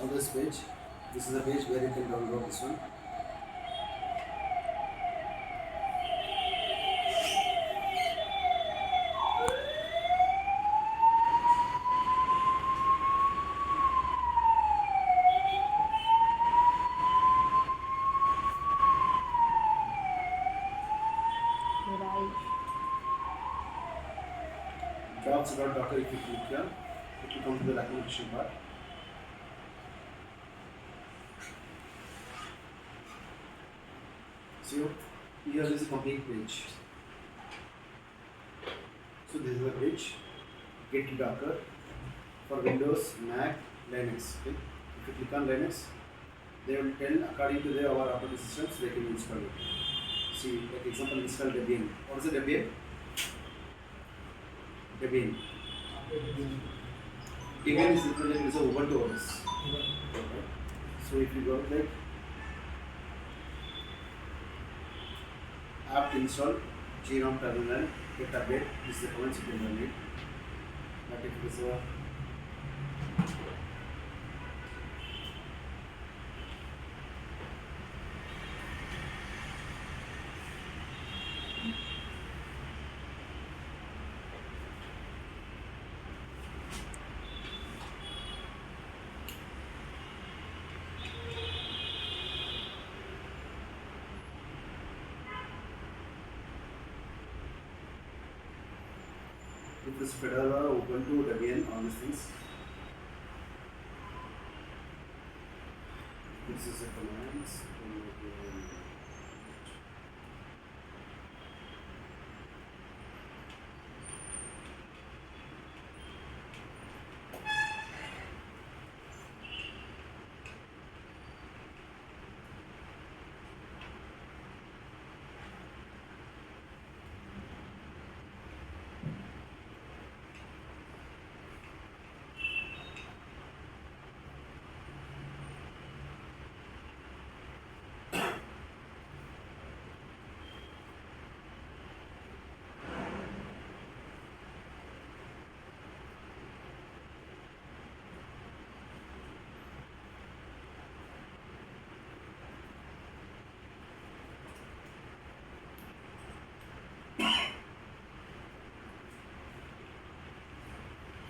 on this page. This is the page where you can download this one. Right. Docs.docker, if you click here, it will come to the documentation part. So here is a complete page. So this is the page. Get Docker for Windows, Mac, Linux. Okay. If you click on Linux, they will tell according to our operating systems they can install it. See, like example, install Debian. What is a Debian? Debian. Debian is implemented as a Ubuntu OS. Okay. So if you go like apt install gnome terminal get update, this is the commands you can run it. But if it is a if it's Fedora, Ubuntu, Debian, all these things. This is the commands.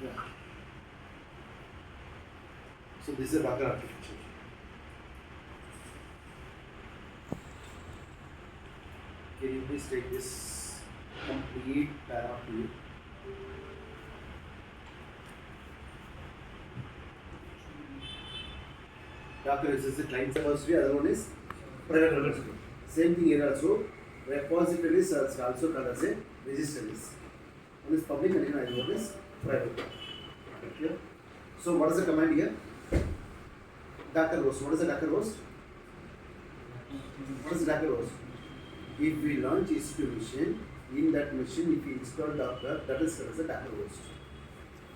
Yeah. So this is a Docker architecture. Can you please take this complete paragraph to you? Docker is the client repository, other one is private repository. Same thing here also. Repositories are also called as a registries. One is public and another one is private. Okay. So what is the command here? Docker host. What is the Docker host? What is the Docker host? If we launch EC2 machine, in that machine if we install Docker, that is called as a Docker host.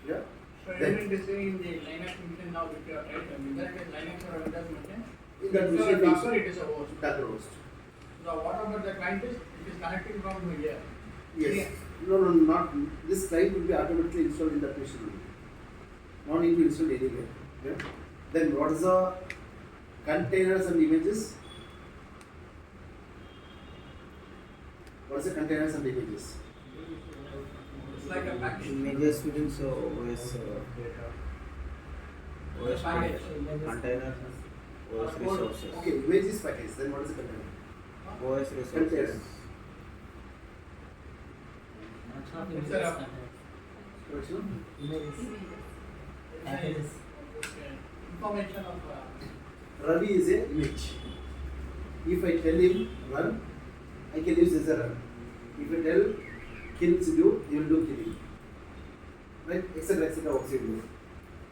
Yeah. So you mean to say in the Linux machine now if you are right, in that case Linux or Windows machine, In that if you machine, are we Docker it is a host. Docker host. So what about the client is? It is connecting from here. Yes. No, not this client will be automatically installed in that machine only. Not need to install anywhere. Yeah. Then what is the containers and images? What is the containers and images? It's like a package. Images means OS Package. container, OS resources. Okay, images package. Then what is the container? OS Container. resources. It's a Correction? information of Ravi is a image. If I tell him run, I can use this as a run. If I tell kill Sidhu, he will do killing. Right? Etc. What you do.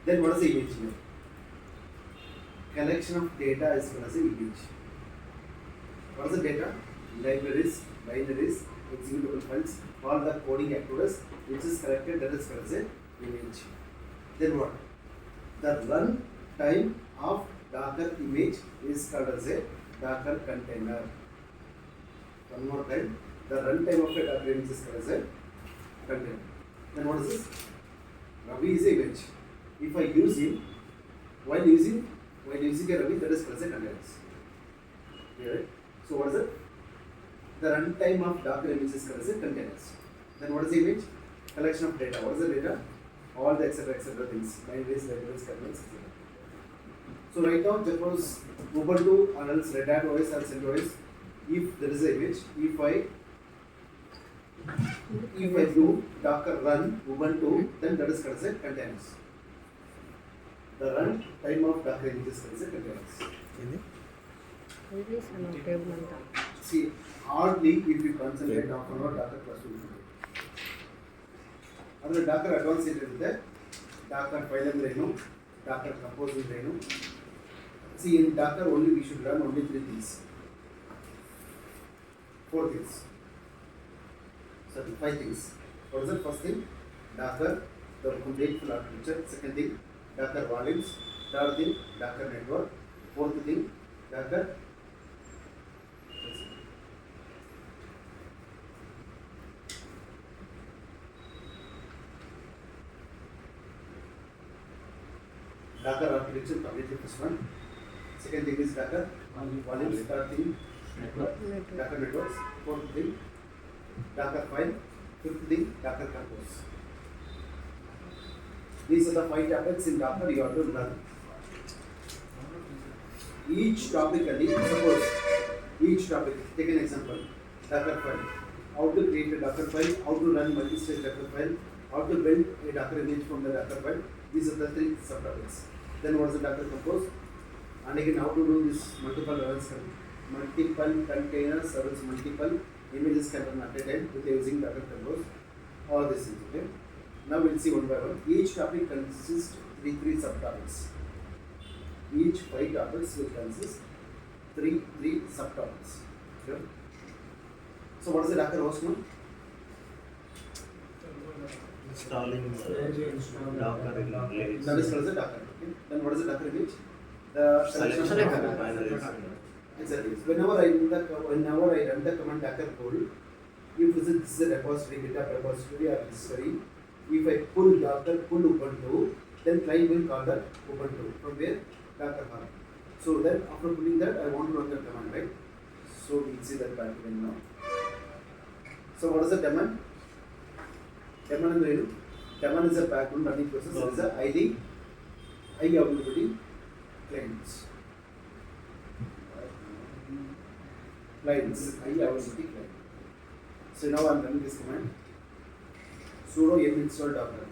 Then what is the image here? Collection of data is called as an image. What is the data? Libraries, binaries, executable files, all the coding activities which is collected, that is called as an image. Then what? The run time of Docker image is called as a Docker container. One more time, the runtime of a Docker image is called as a container. Then what is this? Ravi is a image. If I use him, while using a Ravi, that is called as a containers. Right? So what is it? The runtime of Docker image is called as a containers. Then what is the image? Collection of data. What is the data? All the etc things, binaries, libraries, kernels, etc. So right now, suppose Ubuntu or else Red Hat OS or CentOS, if there is an image, if I do Docker run Ubuntu, then that is called as a containers. The run time of Docker image is called as a containers. Release అన్న table అంతా See, hardly if you concentrate on Docker plus will be. Other Docker advanced is there, Docker file and Docker compose and see, in Docker only we should learn only 3 things. 4 things. Sorry, 5 things. What is the first thing? Docker, the complete full architecture. Second thing, Docker volumes. Third thing, Docker network. Fourth thing, Docker. Docker architecture, completely first one. Second thing is Docker volumes. Third thing, Docker networks. Fourth thing, Docker file. Fifth thing, Docker compose. These are the 5 topics in Docker you have to learn. Each topic, suppose each topic, take an example, Docker file. How to create a Docker file, how to run multi-stage Docker file, how to build a Docker image from the Docker file. These are the 3 subtopics. Then what is the Docker compose? And again, how to do this multiple containers or multiple images can run at a time with using Docker compose. All this is okay. Now we'll see one by one. Each topic consists 3 subtopics. Each 5 topics will consist 3 subtopics. Okay. So what is the Docker host now? Installing Docker images. That is called as a Docker. Okay. Then what is the Docker image? The selection of binaries. Exactly. Whenever I run the command Docker pull, if this is a repository, GitHub repository or history, if I pull Docker pull Ubuntu, then client will call that Ubuntu from where? Docker hub. So then after pulling that, I want to run the command, right? So we'll see that back again now. So what is the daemon? Daemon is a background running process. It is a high availability clients. High availability client. So now I am running this command. Sudo yum install Docker.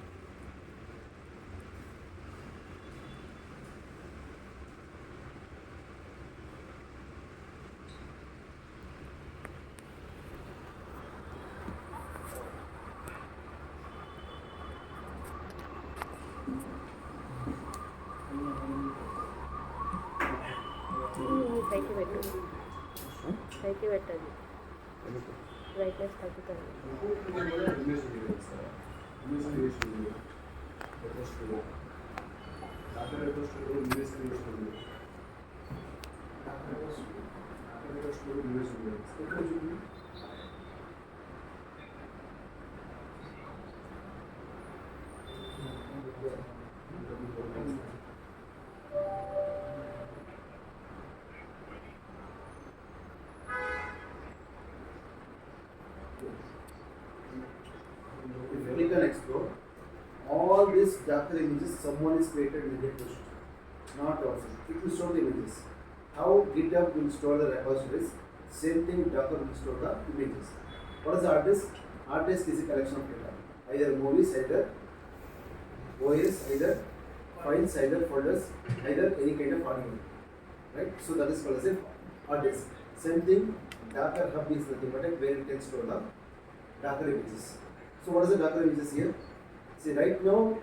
పైకి పెట్టు పైకి పెట్టదు brightness తగ్గుతుంది If you click on explore, all these Docker images someone is created will get pushed, not also. It will store the images. How GitHub will store the repositories, same thing Docker will store the images. What is the hard disk? Hard disk is a collection of data, either movies, either OS, either files, either folders, either any kind of audio, right? So that is called as a hard disk. Same thing, Docker hub is nothing but where it can store the Docker images. So what is the Docker images here? See, right now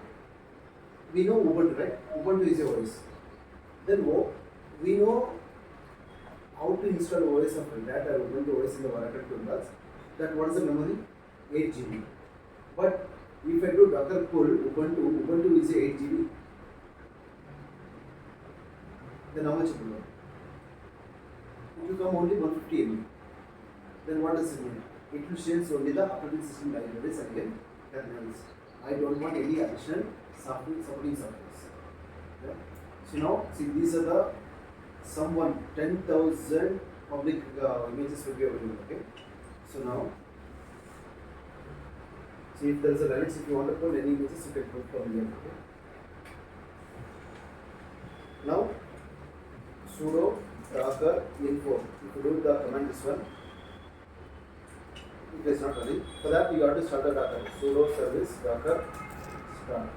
we know Ubuntu, right? Ubuntu is a OS. Then we know how to install OS of Red Hat or Ubuntu OS in the Oracle toolbox. That what is the memory? 8 GB. But if I do Docker pull Ubuntu is 8 GB. Then how much it will be? It will come only 150 MB. Then what does it mean? It will share only the operating system libraries and again kernels. I don't want any additional supporting softwares. Yeah? So now, see, these are the someone 10,000 public images will be available. Okay. So now, see if there is a Linux, if you want to put any images, you can put from here. Okay. Now, sudo docker info. If you do the command this one, it is not running. For that, you have to start the docker. Sudo service docker start.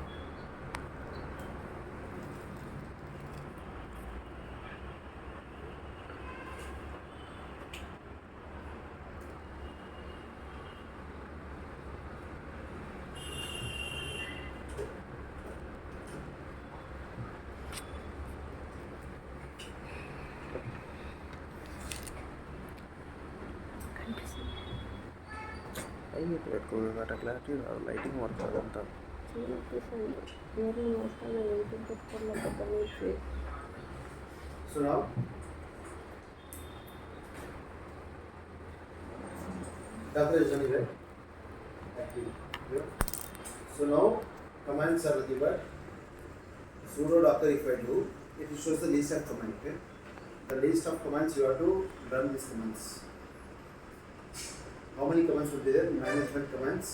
Clarity రాదు lighting work అదంతా So now, docker is running, right? Active. Yeah. So now, commands are nothing but sudo docker if I do, it shows the list of commands. Okay? The list of commands you have to run these commands. How many commands will be there? Management commands,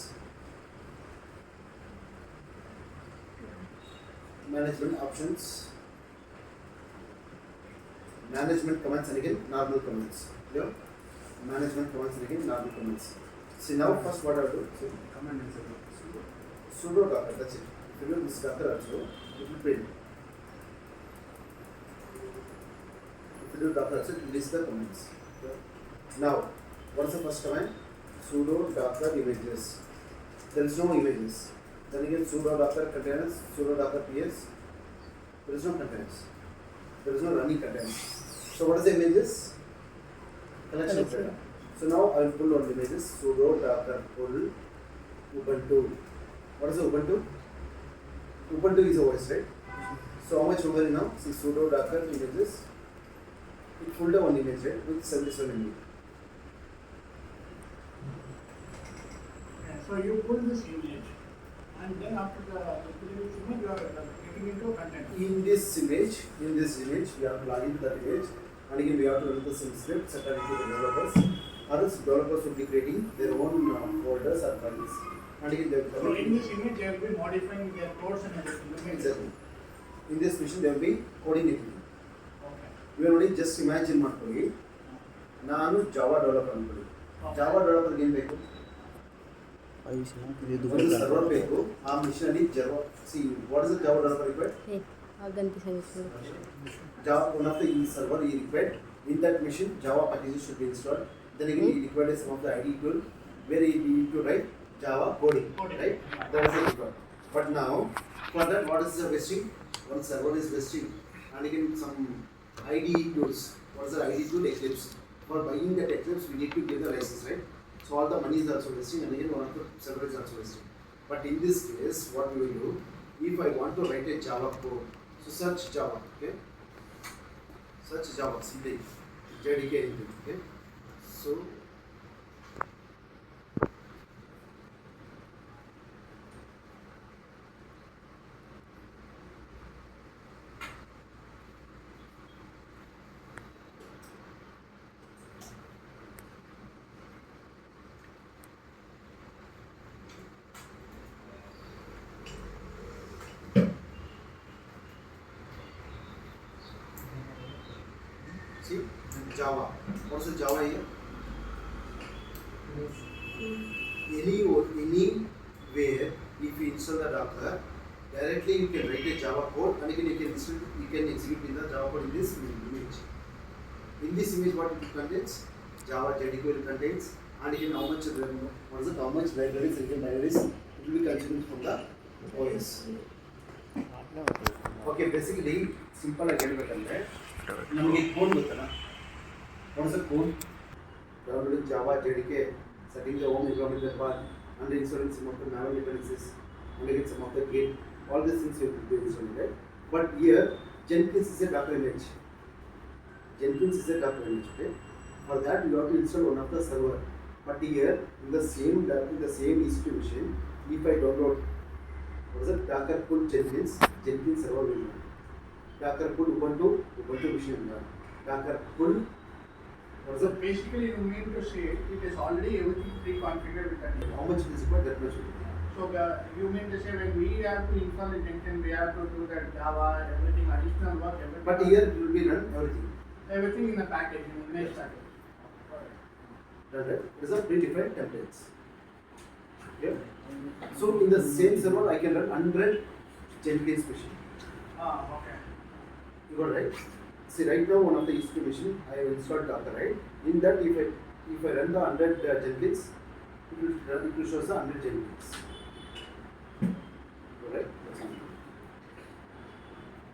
management options, management commands and again normal commands. Yeah? Management commands and again normal commands. See now first what I will do, see, command is sudo docker, that's it. If you do this docker also, it will print. If you do docker also, it will list the commands. Yeah? Now, what is the first command? Sudo docker images. There is no images. Then again sudo docker containers, sudo docker ps. There is no containers. There is no running containers. So what is the images? Collection of data. So now I will pull on the images. Sudo docker pull Ubuntu. What is the Ubuntu? Ubuntu is OS, right? So how much memory now? See sudo docker images. It pulled one image, right? With 77 MB. So you pull this image, and then after the pulling this image, you are getting into content. In this image, we have to log into that image, and again we have to run the same script set into the developers. Others developers will be creating their own folders or files, and again they will So in this image, they will be modifying their codes and everything. exactly. In this mission, they will be coding it. Okay. We are only just imagine ಮಾಡ್ಕೊಳ್ಳಿ ನಾನು Java developer ಅನ್ಕೊಳ್ಳಿ Java developer ಏನು ಬೇಕು ಒಂದು server ಬೇಕು ಆ mission ಅಲ್ಲಿ Java see what is the Java developer required Java, one of the server he required in that machine Java packages should be installed. Then again he required some of the IDE tool where he need to write Java coding, right? That is the required. But now for that what is the wasting? One server is wasting, and again some IDE tools. What is the IDE tool? Eclipse. For buying that Eclipse we need to give the license, right? So all the money is also wasting, and again one of the server is also wasting. But in this case what we will do, if I want to write a Java code, so search Java, okay? Search Java, simply JDK anything, okay? So see Java. What is the Java here? Anywhere if you install the Docker, directly you can write a Java code, and again you can execute in the Java code in this image. In this image, what it contains? Java JDK contains, and again how much libraries it will be consumed from the OS. Okay, basically simple ಆಗಿ ಹೇಳ್ಬೇಕಂದ್ರೆ ನಮಗೆ code ಗೊತ್ತಲ್ಲ, what is the code? Downloading Java JDK, setting the home environment path, and installing some of the manual dependencies, and again some of the git, all these things you will be installing, right? But here Jenkins is a Docker image. Okay? For that you have to install one of the server. But here in the same EC2 machine, if I download what is it, Docker pull Jenkins server will run. Docker pull Ubuntu machine run. Docker pull. What is So it? basically you mean to say it is already everything pre-configured with that. How much it is required? That much. So you mean to say when we have to install the Jenkins, we have to do that Java, everything additional work, everything. But here it will be run everything. Everything in the package, in the image package. Done, right? These are predefined templates. Okay. So in the same server, I can run 100 Jenkins machine. Okay. You got it, right? See, right now one of the EC2 machine I have installed Docker, right? In that, if I run the 100 Jenkins, it will show the 100 Jenkins. Right?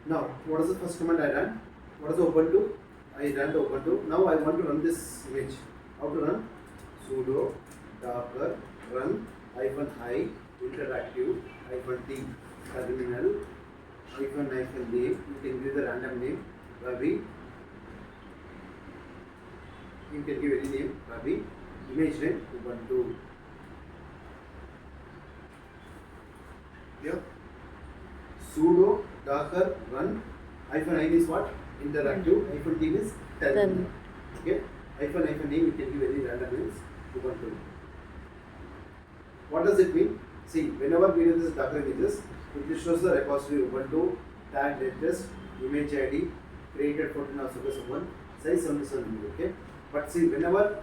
Now, what is the first command I ran? What is the Ubuntu? I ran the Ubuntu. Now I want to run this image. How to run? Sudo docker run -i interactive -t terminal -name. You can give the random name Ravi. You can give any name Ravi. Image name Ubuntu. Yeah. Sudo docker run -i is what? Interactive. -t is terminal. Okay. -name you can give any random names Ubuntu. What does it mean? See, whenever we do this Docker images, it shows the repository Ubuntu, tag latest, image ID, created 14 hours ago, someone, size 77 MB, okay? But see, whenever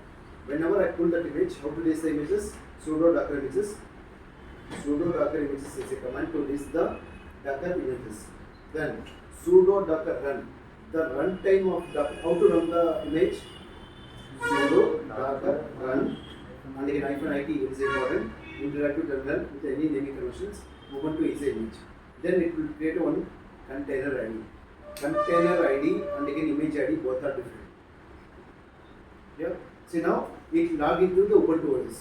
I pull that image, how to list the images? Sudo Docker images. Sudo Docker images is a command to list the Docker images. Then sudo Docker run. The runtime of Docker, how to run the image? Sudo Docker run. And again -it is important. Interactive terminal with any naming conventions. Ubuntu is a image. Then it will create one container ID. Container ID and again image ID both are different. Yeah. See now it log into the Ubuntu OS.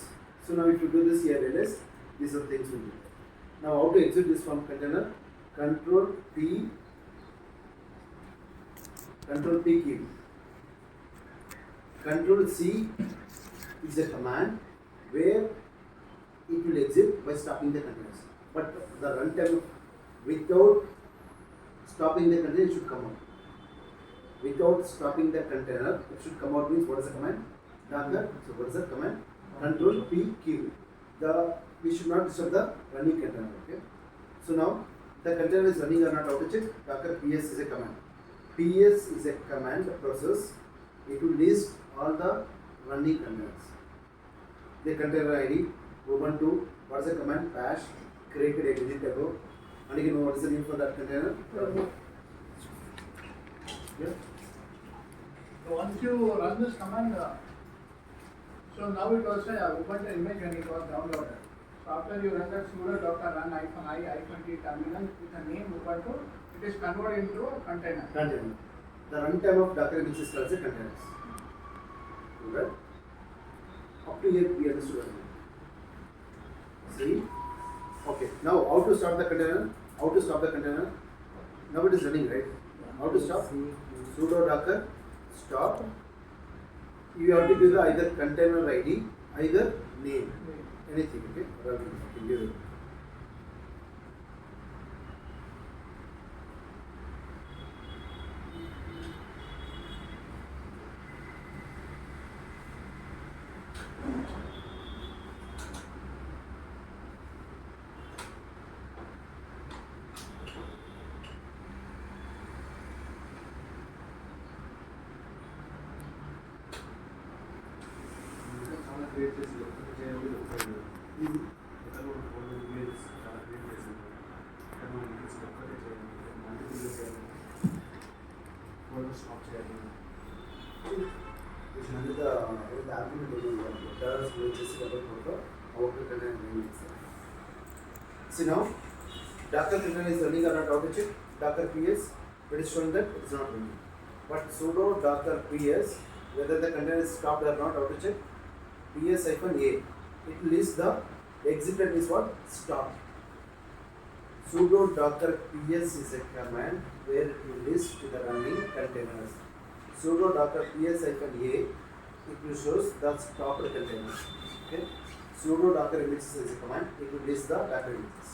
So now if you do this here ls, these are things we do. Now how to exit this from container? Control P key. Control C is a command where it will exit by stopping the containers. But the runtime without stopping the container should come out. Without stopping the container, it should come out means what is the command? Docker. So what is the command? Control PQ. We should not disturb the running container. Okay. So now the container is running or not, how to check? Docker PS is a command. PS is a command process. It will list all the running containers. The container ID, Ubuntu, what is the command? Bash, created a digit ago. And you know what is the name for that container? Yeah. So once you run this command, so now it was a Ubuntu image and it was downloaded. So after you run that sudo docker run -i -t terminal with the name Ubuntu, it is converted into a container. Container. The runtime of Docker images is called as containers. Right? Up to here we understood. See? Okay. Now how to stop the container? How to stop the container? Now it is running, right? How to stop? Sudo docker stop. You have to give the either container ID, either name, anything. Okay? Or I can give it. Create చేసి చేయాలి ఇది ఇతను phone image చాలా create చేసింది ఇక్కడ మనం image ఒక్కటే చేయాలి మల్టిపుల్ చేయాలి ఫోన్ స్టాప్ చేయాలి the argument does just about photo output content names. See now Docker container is running or not, how to check? Docker PS, it is showing that it is not running. But sudo docker PS, whether the container is stopped or not, how to check? PS-A, it lists the exited is what? Stop. Sudo docker PS is a command where it will list the running containers. Sudo docker PS-A, it will shows the stopped containers. Okay. Sudo docker images is a command, it will list the docker images.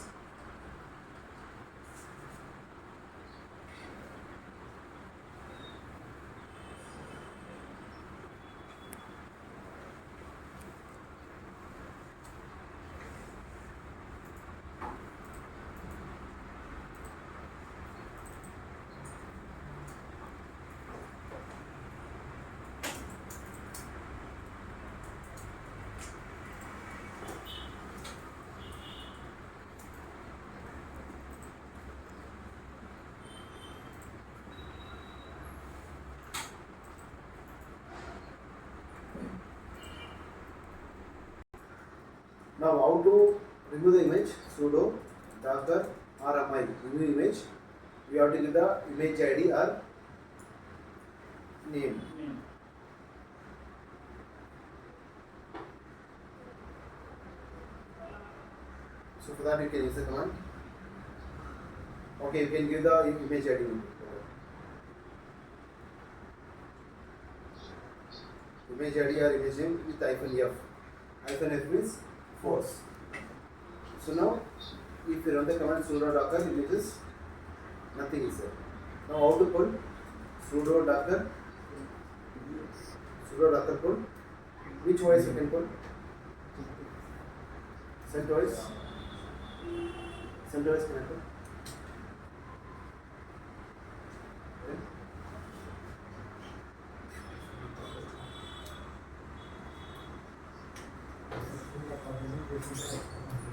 Now how to remove the image? Sudo docker rmi remove image. We have to give the image ID or name. So for that you can use the command. Okay, you can give the image ID. Image ID or image name with -f. -f means force. So now, if you run the command sudo docker images, nothing is there. Now how to pull? Sudo docker pull. Which voice you can pull? CentOS. CentOS can I pull?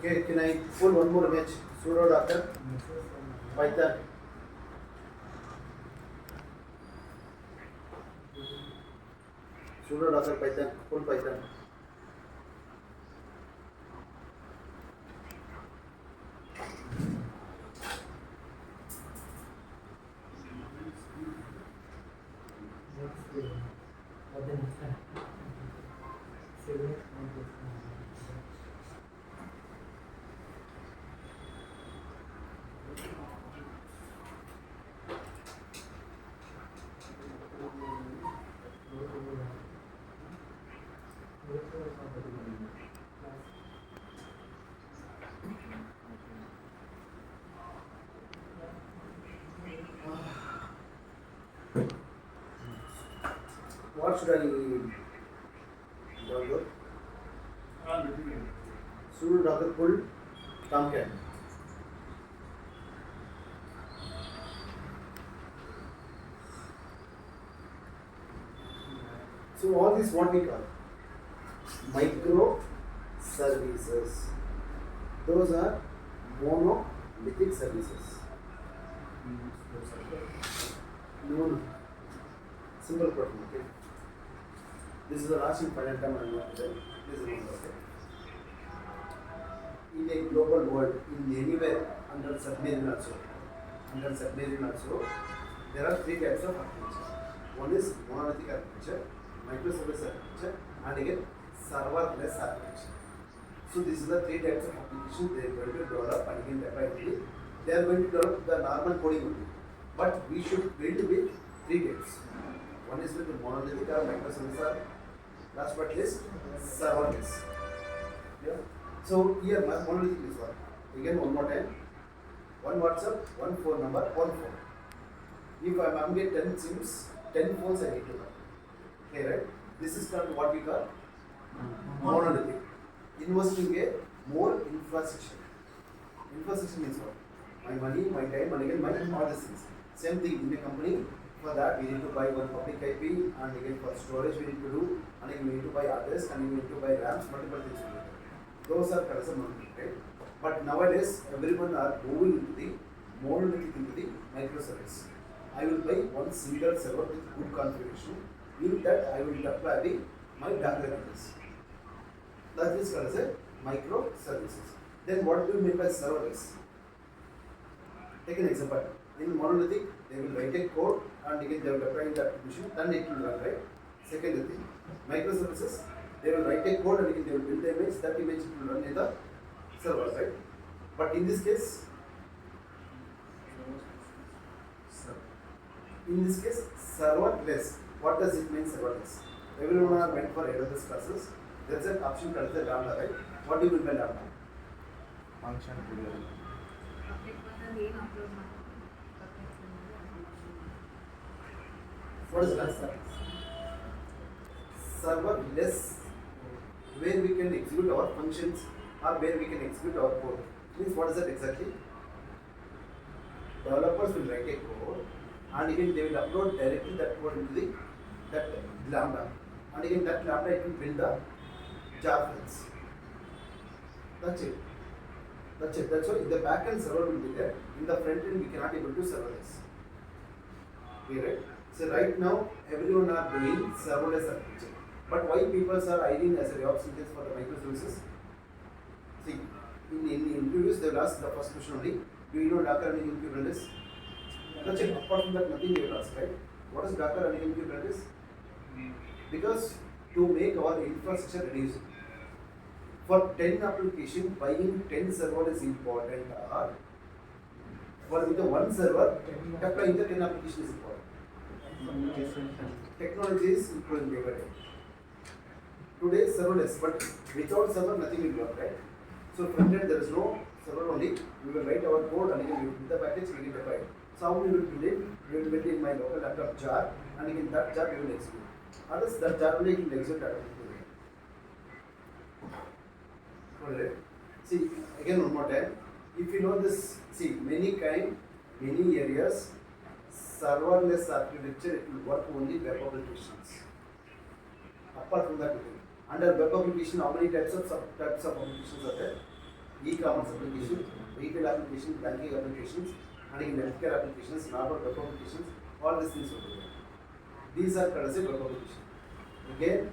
Okay, can I pull one more image? Sudo docker Python. Sudo docker Python, pull Python. What should I download? Sudo docker pull Tomcat. So all this what we call micro services. Those are monolithic services. No. Simple problem, okay? This is the last important time I'm going to say. This is one, okay? In a global world, in anywhere under submarine also, there are three types of architecture. One is monolithic architecture, microservice architecture, and again serverless architecture. So these are the three types of application they are going to develop and again definitely they are going to develop the normal coding only. But we should build with three types. One is with the monolithic or microservice or last but least serverless. Yeah. So here monolithic is what? Again one more time. One WhatsApp, one phone number, one phone. If I'm getting 10 SIMs, 10 phones I need to run. Okay, right? This is called what we call monolithic. Investing a more infrastructure. Infrastructure means what? My money, my time, and again my all these things. Same thing in a company. For that we need to buy one public IP, and again for storage we need to do, and again we need to buy others, and we need to buy RAMs, multiple things we need to do. Those are called as a monolithic, right? But nowadays everyone are moving into the monolithic, into the microservice. I will buy one single server with good configuration. In that I will deploy my Docker images. That is called as a microservices. Then what do you mean by serverless? Take an example. In monolithic, they will write a code and again they will deploy the application, then it will run, right? Second thing, microservices, they will write a code and again they will build the image, that image will run in the server, right? But in this case, serverless. What does it mean serverless? Everyone are meant for AWS classes. There is an option called the Lambda, right? What do you mean by Lambda? Function query. What is Lambda? Serverless, where we can execute our functions or where we can execute our code. Means what is that exactly? Developers will write a code and again they will upload directly that code into that Lambda, and again that Lambda it will build the jar files. That's it. That's why the backend server will be there. In the front end we cannot able to serverless. Okay, right? So right now everyone are doing serverless architecture. But why people are hiring as a DevOps engineers for the microservices? See, in interviews they will ask the first question only, do you know Docker running in Kubernetes? That's it. Apart from that, nothing they will ask, right? What is Docker running in Kubernetes? Because to make our infrastructure reduce. For 10 application, buying 10 server is important. Or for with the one server, deploying the 10 application is important. Technology is improving day by day. Today serverless, but without server nothing will work, right? So front end there is no server only. We will write our code and again we will build the package, we will deploy it. So how we will build it? We will build it in my local laptop jar, and again that jar we will execute. Others that jar only will execute automatically. Alright. See again one more time. If you know this, see many areas, serverless architecture it will work only web applications. Apart from that, under web application, how many types of applications are there? E-commerce applications, retail applications, banking applications, and in healthcare applications, normal web applications, all these things will be there. These are called as a web application. Again,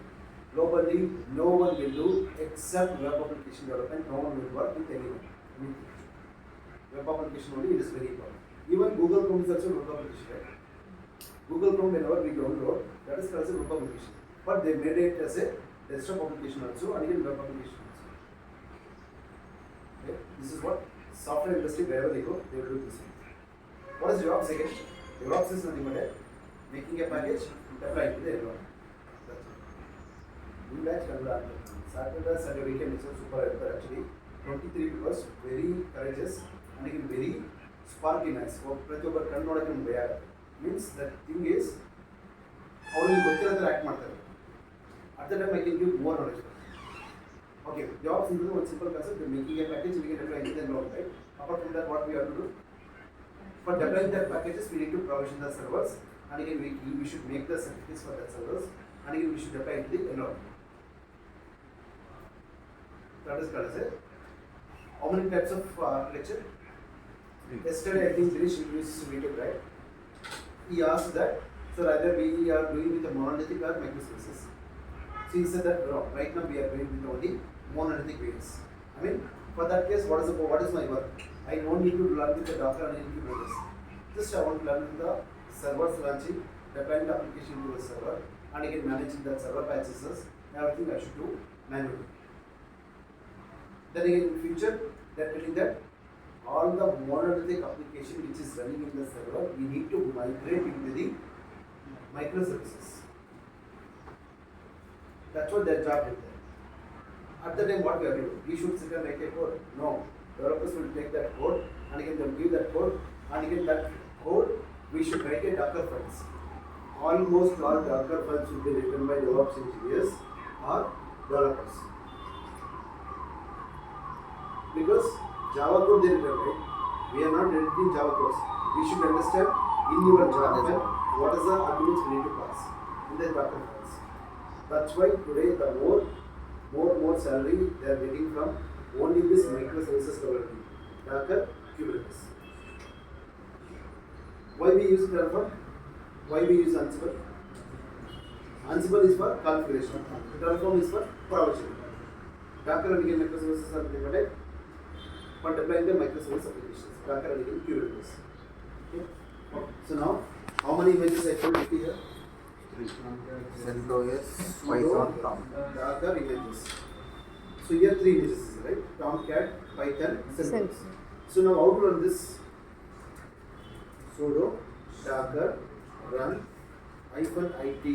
globally, no one will do except web application development. No one will work with anyone. Web application only, it is very important. Even Google Chrome is also web application, right? Google Chrome, whenever we download, that is called as a web application. But they made it as a desktop application also, and even web application also. Okay? This is what software industry, wherever they go, they will do this. What is DevOps again? DevOps is nothing but making a package, deploying to the environment. That's it. You guys can learn. Saturday weekend is super helper actually. 23 members, very courageous, and again very sparky nice. Means that thing is, how will you act matter? At the time I can give more knowledge. Okay, DevOps is one simple concept, making a package, we can deploy anything and all, right? Apart from that, what we have to do? For deploying that packages, we need to provision the servers, and again we should make the certificates for that servers, and again we should deploy into the environment. That is called as a. How many types of architecture? Yesterday I think Girish introduced meeting, right? He asked that, so either we are doing with a monolithic or microservices. So he said that no, right now we are doing with only monolithic ways. I mean, for that case, what is my work? I don't need to learn with the Docker and Kubernetes. Just I want to learn with the servers launching, deploying the application to the server, and again managing the server patches, everything I should do manually. Then again in future, they are telling that all the monolithic application which is running in the server, we need to migrate into the microservices. That's what their job is there. At the time, what we are doing? We should sit and write a code. No. Developers will take that code, and again they will give that code, and again that code we should write a Docker files. Almost all Docker files will be written by DevOps engineers or developers. Because Java code they written, right? We are not editing Java codes. We should understand in your Java file what is the arguments we need to pass in the Docker files. That's why today the more salary they are getting from only this microservices development, Docker, Kubernetes. Why we use Terraform? Why we use Ansible? Ansible is for configuration. Terraform is for provisioning. Docker and again microservices are implemented for deploying the microservice applications. Docker and again Kubernetes. Okay. So now, how many images I told you here? CentOS, Python, Tom. Docker images. So here 3 images, right? Tomcat, Python, CentOS. So now how to run this? Sudo docker run -itd.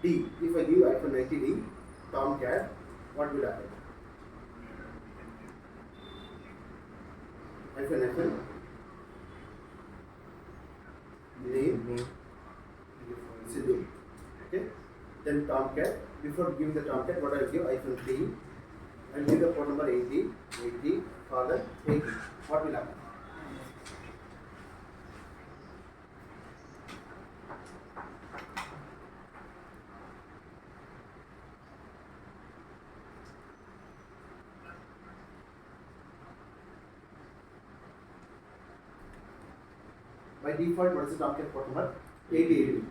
If I give -itd Tomcat, what will happen? -name Sidhu. Okay. Then Tomcat. Before giving the Tomcat, what I will give -t and give the port number 80 father 80. What will happen? By default, what is the Tomcat port number? 80.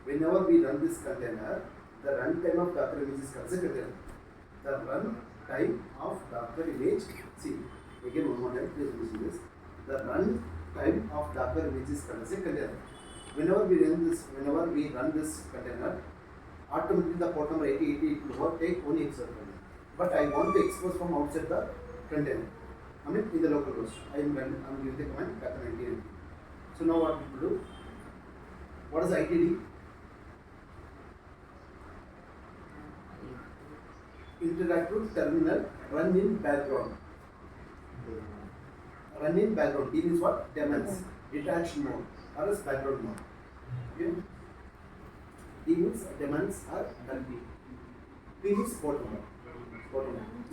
Whenever we run this container, the runtime of Docker image is considered. The run time of Docker image. See, again one more time, please listen this. The run time of Docker image is called as a container. Whenever we run this container, automatically the port number 8080 will take only inside the container. But I want to expose from outside the container. I mean in the local host. I'm giving the command Docker 1980. So now what we do? What is ITD? Interactive terminal run in background. Run in background. D means what? Daemons. Detached mode or else background mode. Okay. D means daemons are done. P means port number.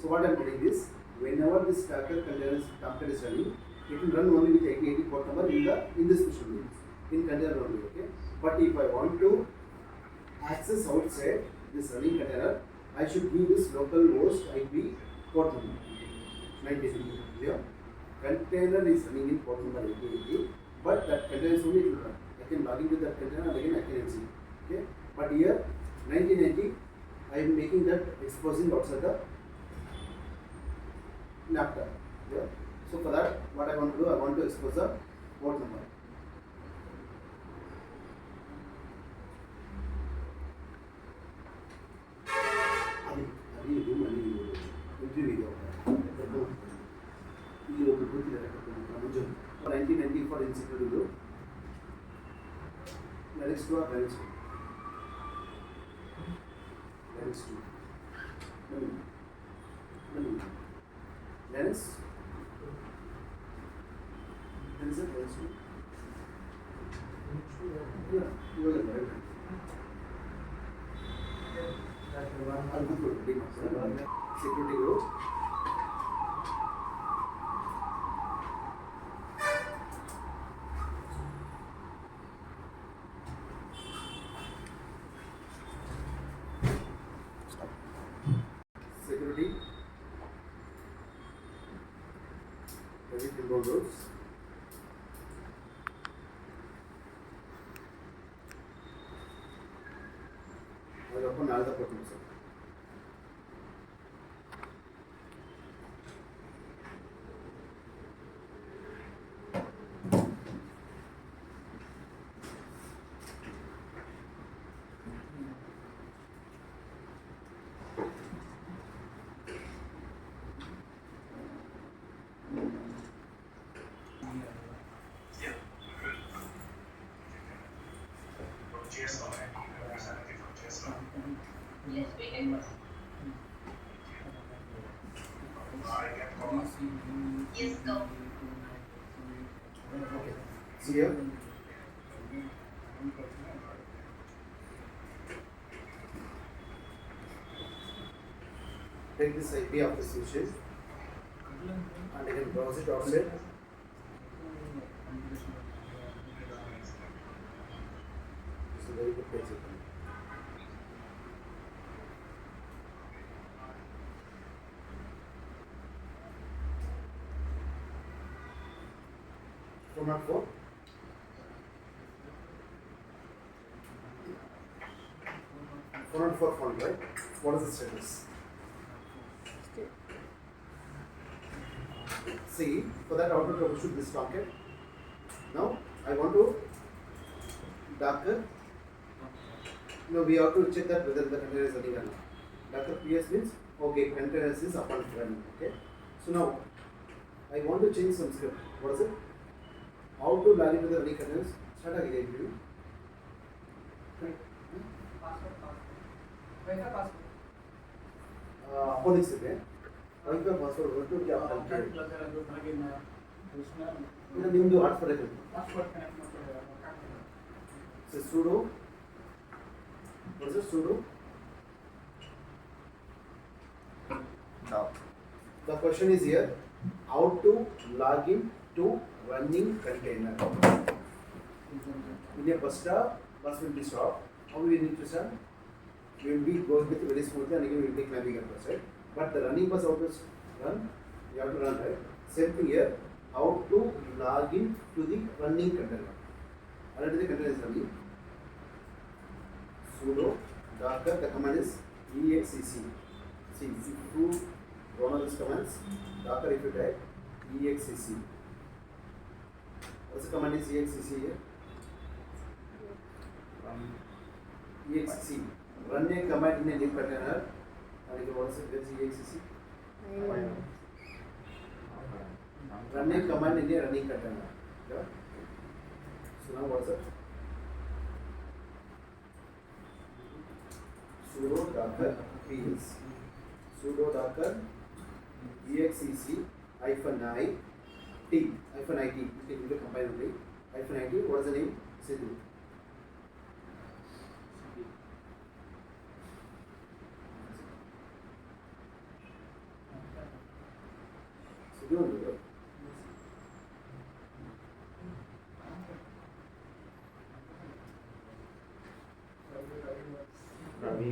So what I am doing is, whenever this Docker container is running, it will run only with 8080 port number in this machine, in container only. Okay. But if I want to access outside this running container, I should give this local host IP port number 90. Yeah. Container is running in port number 8080, but that container is only to run. I can log into that container and again I can exit. Okay. But here 1980, I am making that exposing outside the laptop. Yeah. So for that, what I want to do, I want to expose the port number. Entry video. 1990 for insecurity group. Linux 2 or Linux 2? Linux 2. Linux? Linux 2? Yeah, you are right. I'll go through it. Security group. Security. Basic control rules. I will open all the portals. Yes, go. Okay. See here. Take this IP of the switches and I can browse it outside. It's a very good page. Format 4. Format 4 font, right? What is the status? See, for that I want to troubleshoot this socket. Now I want to Docker. Now we have to check that whether the container is running or not. Docker PS means okay, container is up and running. Okay. So now I want to change some script. What is it? How to log into the running containers? Start again. Appendix ಇದೆ. Wi-Fi password ಹೊರಟು क्या ನಿಮ್ಮದು hotspot ಇದೆ. So sudo. What is it? Sudo. No. The question is here: how to log in to running container? In a bus will be stopped. How we need to start? We will be going with very smoothly and again we will take navigate bus, right? But the running bus how to run? You have to run, right? Same thing here. How to log in to the running container? Already the container is running. Sudo docker, the command is exec. See, One of these commands, Docker if you type exec. What's the command is exec here? Exec. Run a command in a new container. And you want to say exec. Run a command in a running container. Yeah. So now what's it? Sudo docker ps. Sudo docker exec -i t -it. You can use the compile only. -it. What is the name? Sudo. Sudo only, right? Ravi.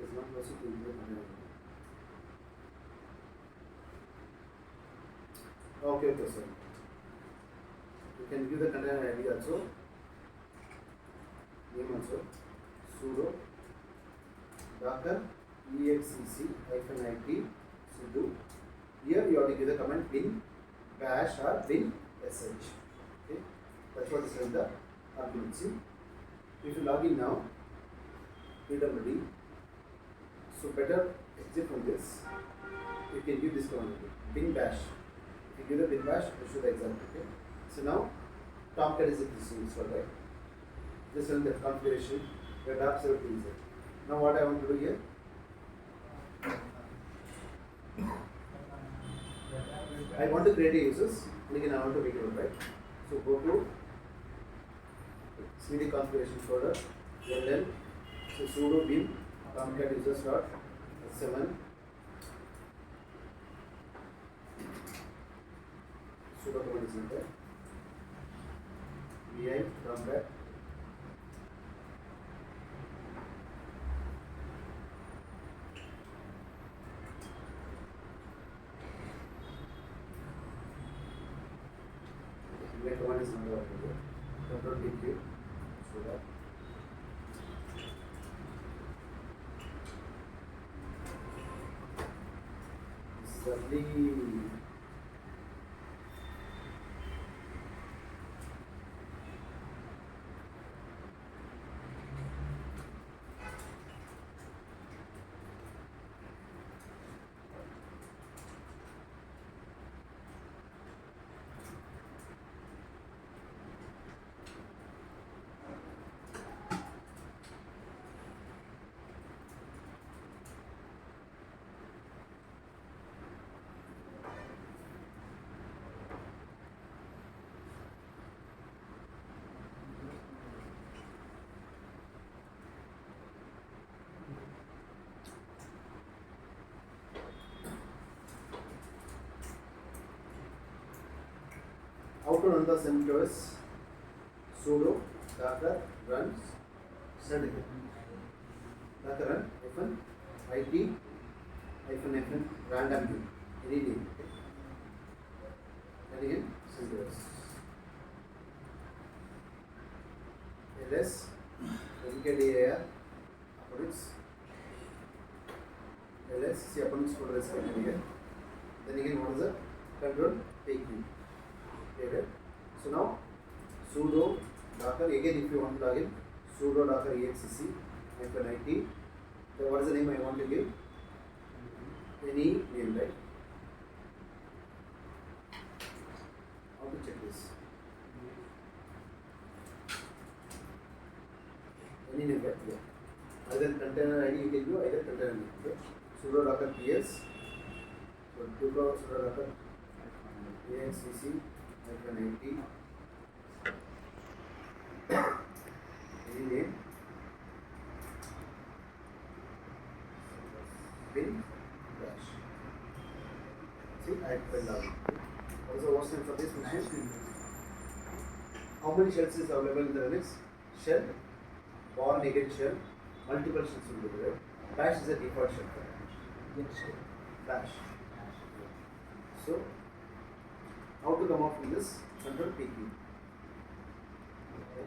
It's not possible to use the container. Okay, sir. You can give the container ID also. Name also. Sudo docker exec -it sudo. Here you have to give the command bin bash or bin sh. Okay, that's what is in the argument. See, if you log in now, pwd. So better exit from this. You can give this command bin bash. If you give the bin bash, it should exit. Okay. So now Tomcat is installed, right? Just run the configuration. Your app server is there. Now what I want to do here? I want to create a users. And again I want to make it right. So go to cd configuration folder. Then so sudo bin tomcat users dot s7 sudo command is there. Vi tomcat. The command is not working here. Control PQ. So that. Suddenly. How to run the CentOS? Sudo docker run send docker run -it random name any name. And again CentOS ls mkdir appendix ls c appendix folder is coming here. Then again what is the control take you. Okay. So now sudo docker again if you want to log in sudo docker exec -it. So what is the name I want to give? Any name, right? How to check this? Any name, right? Yeah. Either container ID you can do, either container name. Okay. Sudo docker ps. So sudo docker exec -it. Any name? Bin bash. See, I fell down. What is the host name for this machine? How many shells is available in the Linux? Shell, bar negative shell, multiple shells will be there. Bash is a default shell. dash. So, how to come out from this control PQ? Okay.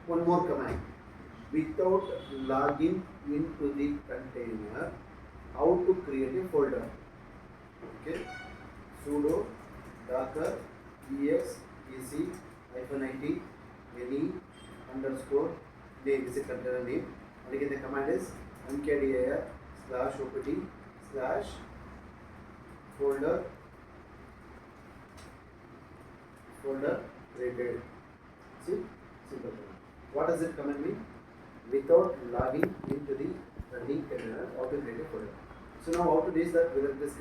One more command. Without logging into the container, how to create a folder? Okay. Sudo docker exec -it any underscore name is a container name. And again the command is mkdir /opt /folder created. See, simple command. What does it command mean? Without logging into the running container, how to create a folder. So now how to do is that whether it is